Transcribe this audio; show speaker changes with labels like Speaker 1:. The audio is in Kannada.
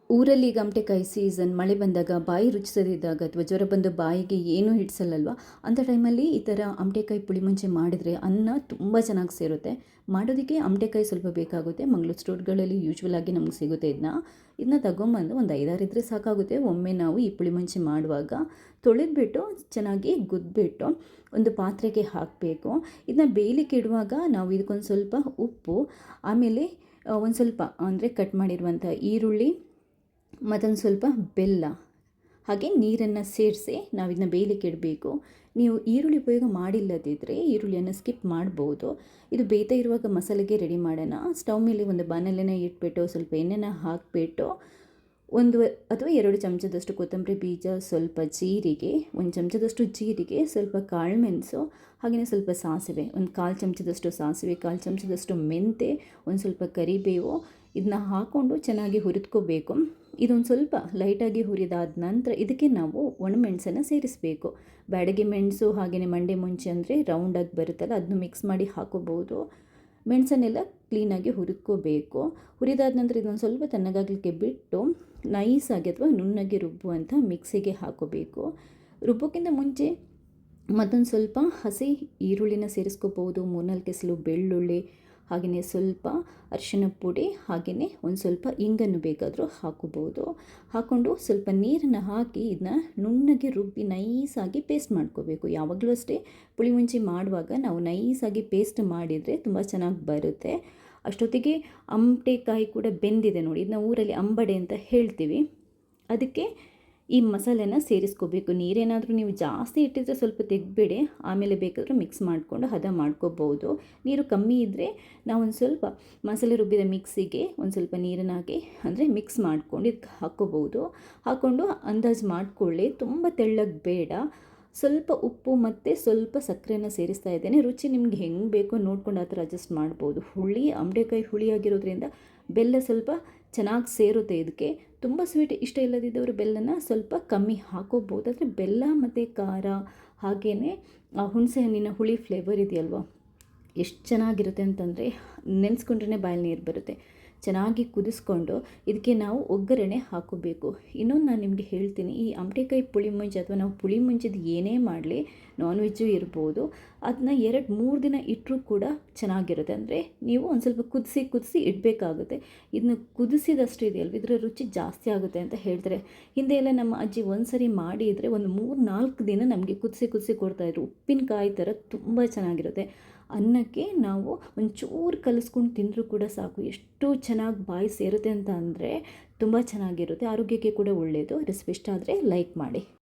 Speaker 1: ಊರಲ್ಲಿ ಈಗ ಅಮಟೆಕಾಯಿ ಸೀಸನ್, ಮಳೆ ಬಂದಾಗ ಬಾಯಿ ರುಚಿಸದಿದ್ದಾಗ ಅಥವಾ ಜ್ವರ ಬಂದು ಬಾಯಿಗೆ ಏನೂ ಹಿಡಿಸಲ್ಲಲ್ವ, ಅಂಥ ಟೈಮಲ್ಲಿ ಈ ಥರ ಅಮಟೆಕಾಯಿ ಪುಳಿಮುಂಚಿ ಮಾಡಿದರೆ ಅನ್ನ ತುಂಬ ಚೆನ್ನಾಗಿ ಸೇರುತ್ತೆ. ಮಾಡೋದಕ್ಕೆ ಅಮಟೆಕಾಯಿ ಸ್ವಲ್ಪ ಬೇಕಾಗುತ್ತೆ. ಮಂಗಳೂರು ಸ್ಟೋರ್ಗಳಲ್ಲಿ ಯೂಶ್ವಲ್ ಆಗಿ ನಮ್ಗೆ ಸಿಗುತ್ತೆ. ಇದನ್ನ ತಗೊಂಬಂದು ಒಂದು 5-6 ಇದ್ದರೆ ಸಾಕಾಗುತ್ತೆ. ಒಮ್ಮೆ ನಾವು ಈ ಪುಳಿಮುಂಚಿ ಮಾಡುವಾಗ ತೊಳೆದ್ಬಿಟ್ಟು ಚೆನ್ನಾಗಿ ಗುದ್ಬಿಟ್ಟು ಒಂದು ಪಾತ್ರೆಗೆ ಹಾಕಬೇಕು. ಇದನ್ನ ಬೇಯಲಿಕ್ಕೆ ಇಡುವಾಗ ನಾವು ಇದಕ್ಕೊಂದು ಸ್ವಲ್ಪ ಉಪ್ಪು, ಆಮೇಲೆ ಒಂದು ಸ್ವಲ್ಪ ಅಂದರೆ ಕಟ್ ಮಾಡಿರುವಂಥ ಈರುಳ್ಳಿ, ಮತ್ತೊಂದು ಸ್ವಲ್ಪ ಬೆಲ್ಲ, ಹಾಗೆ ನೀರನ್ನು ಸೇರಿಸಿ ನಾವು ಇದನ್ನ ಬೇಯಲಿಕ್ಕೆ ಇಡಬೇಕು. ನೀವು ಈರುಳ್ಳಿ ಉಪಯೋಗ ಮಾಡಿಲ್ಲದಿದ್ದರೆ ಈರುಳ್ಳಿಯನ್ನು ಸ್ಕಿಪ್ ಮಾಡ್ಬೋದು. ಇದು ಬೇಯ್ತಾ ಇರುವಾಗ ಮಸಾಲೆಗೆ ರೆಡಿ ಮಾಡೋಣ. ಸ್ಟವ್ ಮೇಲೆ ಒಂದು ಬಾಣಲೆನ ಇಟ್ಬಿಟ್ಟು ಸ್ವಲ್ಪ ಎಣ್ಣೆನ ಹಾಕಿಬಿಟ್ಟು 1 ಅಥವಾ 2 ಚಮಚದಷ್ಟು ಕೊತ್ತಂಬರಿ ಬೀಜ, ಸ್ವಲ್ಪ ಜೀರಿಗೆ, 1 ಚಮಚದಷ್ಟು ಜೀರಿಗೆ, ಸ್ವಲ್ಪ ಕಾಳುಮೆಣಸು, ಹಾಗೆಯೇ ಸ್ವಲ್ಪ ಸಾಸಿವೆ, ಒಂದು 1/4 ಚಮಚದಷ್ಟು ಸಾಸಿವೆ, 1/4 ಚಮಚದಷ್ಟು ಮೆಂತೆ, ಒಂದು ಸ್ವಲ್ಪ ಕರಿಬೇವು, ಇದನ್ನ ಹಾಕ್ಕೊಂಡು ಚೆನ್ನಾಗಿ ಹುರಿದ್ಕೋಬೇಕು. ಇದೊಂದು ಸ್ವಲ್ಪ ಲೈಟಾಗಿ ಹುರಿದಾದ ನಂತರ ಇದಕ್ಕೆ ನಾವು ಒಣಮೆಣಸನ್ನು ಸೇರಿಸಬೇಕು. ಬ್ಯಾಡಗಿ ಮೆಣಸು ಹಾಗೆಯೇ ಮಂಡೆ ಮುಂಚೆ ಅಂದರೆ ರೌಂಡಾಗಿ ಬರುತ್ತಲ್ಲ, ಅದನ್ನು ಮಿಕ್ಸ್ ಮಾಡಿ ಹಾಕೋಬೋದು. ಮೆಣಸನ್ನೆಲ್ಲ ಕ್ಲೀನಾಗಿ ಹುರಿದ್ಕೋಬೇಕು. ಹುರಿದಾದ ನಂತರ ಇದೊಂದು ಸ್ವಲ್ಪ ತಣ್ಣಗಾಗಲಿಕ್ಕೆ ಬಿಟ್ಟು ನೈಸಾಗಿ ಅಥವಾ ನುಣ್ಣಗೆ ರುಬ್ಬುವಂಥ ಮಿಕ್ಸಿಗೆ ಹಾಕೋಬೇಕು. ರುಬ್ಬೋಕ್ಕಿಂತ ಮುಂಚೆ ಮತ್ತೊಂದು ಸ್ವಲ್ಪ ಹಸಿ ಈರುಳ್ಳಿನ ಸೇರಿಸ್ಕೋಬೋದು, 3-4 ಎಸಳು ಬೆಳ್ಳುಳ್ಳಿ, ಹಾಗೆಯೇ ಸ್ವಲ್ಪ ಅರಿಶಿನ ಪುಡಿ, ಹಾಗೆಯೇ ಒಂದು ಸ್ವಲ್ಪ ಇಂಗನ್ನು ಬೇಕಾದರೂ ಹಾಕೋಬೋದು. ಹಾಕ್ಕೊಂಡು ಸ್ವಲ್ಪ ನೀರನ್ನು ಹಾಕಿ ಇದನ್ನ ನುಣ್ಣಗೆ ರುಬ್ಬಿ ನೈಸಾಗಿ ಪೇಸ್ಟ್ ಮಾಡ್ಕೋಬೇಕು. ಯಾವಾಗಲೂ ಅಷ್ಟೇ ಪುಳಿಮುಂಚಿ ಮಾಡುವಾಗ ನಾವು ನೈಸಾಗಿ ಪೇಸ್ಟ್ ಮಾಡಿದರೆ ತುಂಬ ಚೆನ್ನಾಗಿ ಬರುತ್ತೆ. ಅಷ್ಟೊತ್ತಿಗೆ ಅಮಟೆಕಾಯಿ ಕೂಡ ಬೆಂದಿದೆ ನೋಡಿ. ಇದನ್ನ ಊರಲ್ಲಿ ಅಂಬಡೆ ಅಂತ ಹೇಳ್ತೀವಿ. ಅದಕ್ಕೆ ಈ ಮಸಾಲೆನ ಸೇರಿಸ್ಕೋಬೇಕು. ನೀರೇನಾದರೂ ನೀವು ಜಾಸ್ತಿ ಇಟ್ಟಿದ್ರೆ ಸ್ವಲ್ಪ ತೆಗೆದ್ಬಿಡಿ, ಆಮೇಲೆ ಬೇಕಾದರೂ ಮಿಕ್ಸ್ ಮಾಡಿಕೊಂಡು ಹದ ಮಾಡ್ಕೋಬೋದು. ನೀರು ಕಮ್ಮಿ ಇದ್ದರೆ ನಾವು ಒಂದು ಸ್ವಲ್ಪ ಮಸಾಲೆ ರುಬ್ಬಿದ ಮಿಕ್ಸಿಗೆ ಒಂದು ಸ್ವಲ್ಪ ನೀರನ್ನು ಹಾಕಿ ಅಂದರೆ ಮಿಕ್ಸ್ ಮಾಡ್ಕೊಂಡು ಇದಕ್ಕೆ ಹಾಕ್ಕೋಬೋದು. ಹಾಕ್ಕೊಂಡು ಅಂದಾಜು ಮಾಡಿಕೊಳ್ಳಿ, ತುಂಬ ತೆಳ್ಳಗೆ ಬೇಡ. ಸ್ವಲ್ಪ ಉಪ್ಪು ಮತ್ತು ಸ್ವಲ್ಪ ಸಕ್ಕರೆನ ಸೇರಿಸ್ತಾ ಇದ್ದೇನೆ. ರುಚಿ ನಿಮ್ಗೆ ಹೆಂಗೆ ಬೇಕೋ ನೋಡ್ಕೊಂಡು ಆ ಥರ ಅಡ್ಜಸ್ಟ್ ಮಾಡ್ಬೋದು. ಅಮಟೆಕಾಯಿ ಹುಳಿಯಾಗಿರೋದ್ರಿಂದ ಬೆಲ್ಲ ಸ್ವಲ್ಪ ಚೆನ್ನಾಗಿ ಸೇರುತ್ತೆ ಇದಕ್ಕೆ. ತುಂಬ ಸ್ವೀಟ್ ಇಷ್ಟ ಇಲ್ಲದಿದ್ದವರು ಬೆಲ್ಲನ ಸ್ವಲ್ಪ ಕಮ್ಮಿ ಹಾಕೋಬೋದು. ಆದರೆ ಬೆಲ್ಲ ಮತ್ತು ಖಾರ ಹಾಗೆಯೇ ಹುಣಸೆ ಹಣ್ಣಿನ ಹುಳಿ ಫ್ಲೇವರ್ ಇದೆಯಲ್ವ, ಎಷ್ಟು ಚೆನ್ನಾಗಿರುತ್ತೆ ಅಂತಂದರೆ ನೆನೆಸ್ಕೊಂಡ್ರೆ ಬಾಯಲ್ಲಿ ನೀರು ಬರುತ್ತೆ. ಚೆನ್ನಾಗಿ ಕುದಿಸ್ಕೊಂಡು ಇದಕ್ಕೆ ನಾವು ಒಗ್ಗರಣೆ ಹಾಕೋಬೇಕು. ಇನ್ನೊಂದು ನಾನು ನಿಮಗೆ ಹೇಳ್ತೀನಿ, ಈ ಅಮಟೆಕಾಯಿ ಪುಳಿಮುಂಚಿ ಅಥವಾ ನಾವು ಪುಳಿಮುಂಚಿದ ಏನೇ ಮಾಡಲಿ, ನಾನ್ ವೆಜ್ಜು ಇರ್ಬೋದು, ಅದನ್ನ 2-3 ದಿನ ಇಟ್ಟರೂ ಕೂಡ ಚೆನ್ನಾಗಿರುತ್ತೆ. ಅಂದರೆ ನೀವು ಒಂದು ಸ್ವಲ್ಪ ಕುದಿಸಿ ಇಡಬೇಕಾಗುತ್ತೆ. ಇದನ್ನ ಕುದಿಸಿದಷ್ಟು ಇದೆಯಲ್ವ, ಇದರ ರುಚಿ ಜಾಸ್ತಿ ಆಗುತ್ತೆ ಅಂತ ಹೇಳ್ತಾರೆ. ಹಿಂದೆ ಎಲ್ಲ ನಮ್ಮ ಅಜ್ಜಿ ಒಂದು ಸರಿ ಮಾಡಿದರೆ ಒಂದು 3-4 ದಿನ ನಮಗೆ ಕುದಿಸಿ ಕೊಡ್ತಾಯಿದ್ರು. ಉಪ್ಪಿನಕಾಯಿ ಥರ ತುಂಬ ಚೆನ್ನಾಗಿರುತ್ತೆ. ಅನ್ನಕ್ಕೆ ನಾವು ಒಂಚೂರು ಕಲಿಸ್ಕೊಂಡು ತಿಂದರೂ ಕೂಡ ಸಾಕು, ಎಷ್ಟು ಚೆನ್ನಾಗಿ ಬಾಯಿ ಸೇರುತ್ತೆ ಅಂತ ಅಂದರೆ ತುಂಬ ಚೆನ್ನಾಗಿರುತ್ತೆ. ಆರೋಗ್ಯಕ್ಕೆ ಕೂಡ ಒಳ್ಳೆಯದು. ರೆಸಿಪಿ ಇಷ್ಟ ಆದರೆ ಲೈಕ್ ಮಾಡಿ.